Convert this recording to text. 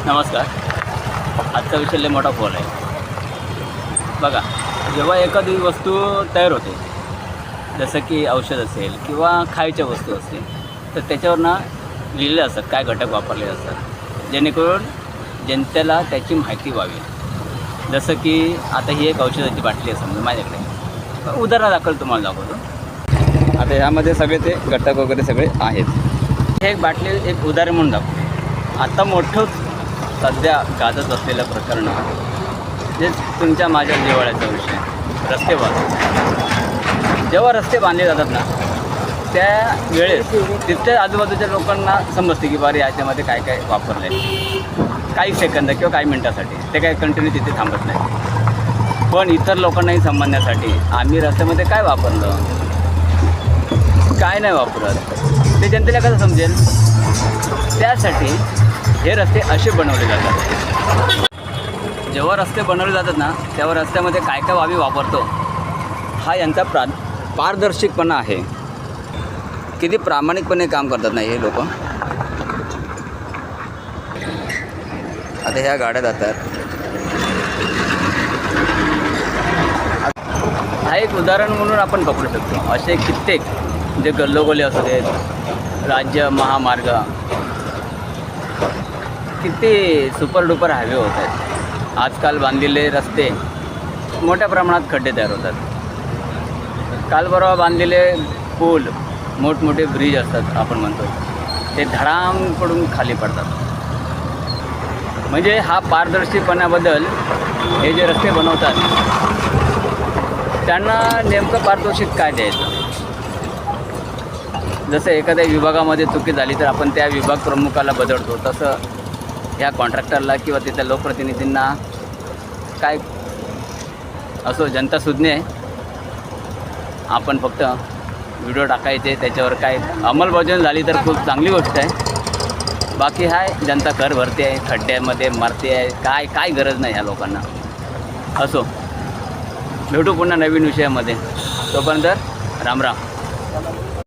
नमस्कार. आजचा विषय लय मोठा फोन आहे. बघा, जेव्हा एखादी वस्तू तयार होते, जसं की औषध असेल किंवा खायच्या वस्तू असतील, तर त्याच्यावर लिहिलेले असतात काय घटक वापरले असतात, जेणेकरून जनतेला त्याची माहिती व्हावी. जसं की आता ही एक औषधाची बाटली आहे समजा माझ्याकडे, उदाहरणादाखल तुम्हाला दाखवतो. आता ह्यामध्ये सगळे ते घटक वगैरे सगळे आहेत. हे एक बाटली एक उदाहरण म्हणून दाखवतो. आता मोठं सध्या गाजत असलेलं प्रकरण जे तुमच्या माझ्या जिव्हाळ्याचा विषय, रस्ते बांधून. जेव्हा रस्ते बांधले जातात ना, त्या वेळेस तिथल्या आजूबाजूच्या लोकांना समजते की बरं याच्यामध्ये काय काय वापरलं आहे. काही सेकंद किंवा काही मिनटासाठी ते काय कंटिन्यू तिथे थांबत नाही. पण इतर लोकांनाही समजण्यासाठी आम्ही रस्त्यामध्ये काय वापरलं, काय नाही वापरत, ते जनतेला कसं समजेल, त्यासाठी हे रस्ते असे बनवले जातात. जेव्हा रस्ते बनवले जातात ना, तेव्हा रस्त्यामध्ये काय काय आम्ही वापरतो हा यांचा पारदर्शकपणा आहे. किती प्रामाणिकपणे काम करतात ना हे लोक. आता ह्या गाड्या जातात. हा एक उदाहरण म्हणून आपण पकडू शकतो. असे कित्येक जे गल्लोगल्ली असू देत, राज्य महामार्ग, किती सुपर डुपर हायवे होत आहेत. आजकाल बांधलेले रस्ते मोठ्या प्रमाणात खड्डे तयार होतात. कालबरोबर बांधलेले पूल, मोठमोठे ब्रिज असतात आपण म्हणतो, ते धडाम पडून खाली पडतात. म्हणजे हा पारदर्शीपणाबद्दल हे जे रस्ते बनवतात त्यांना नेमकं पारितोषिक काय द्यायचं. जसं एखाद्या विभागामध्ये चुकी झाली तर आपण त्या विभाग प्रमुखाला बदलतो, तसं ह्या कॉन्ट्रॅक्टरला किंवा तिथल्या लोकप्रतिनिधींना काय असो, जनता सुज्ञ आहे. आपण फक्त व्हिडिओ टाकायचे, त्याच्यावर काय अंमलबजावणी झाली तर खूप चांगली गोष्ट आहे. बाकी हाय जनता कर भरते आहे, खड्ड्यामध्ये मरते आहे, काय गरज नाही ह्या लोकांना. असो, भेटू पुन्हा नवीन विषयामध्ये. तोपर्यंत राम राम.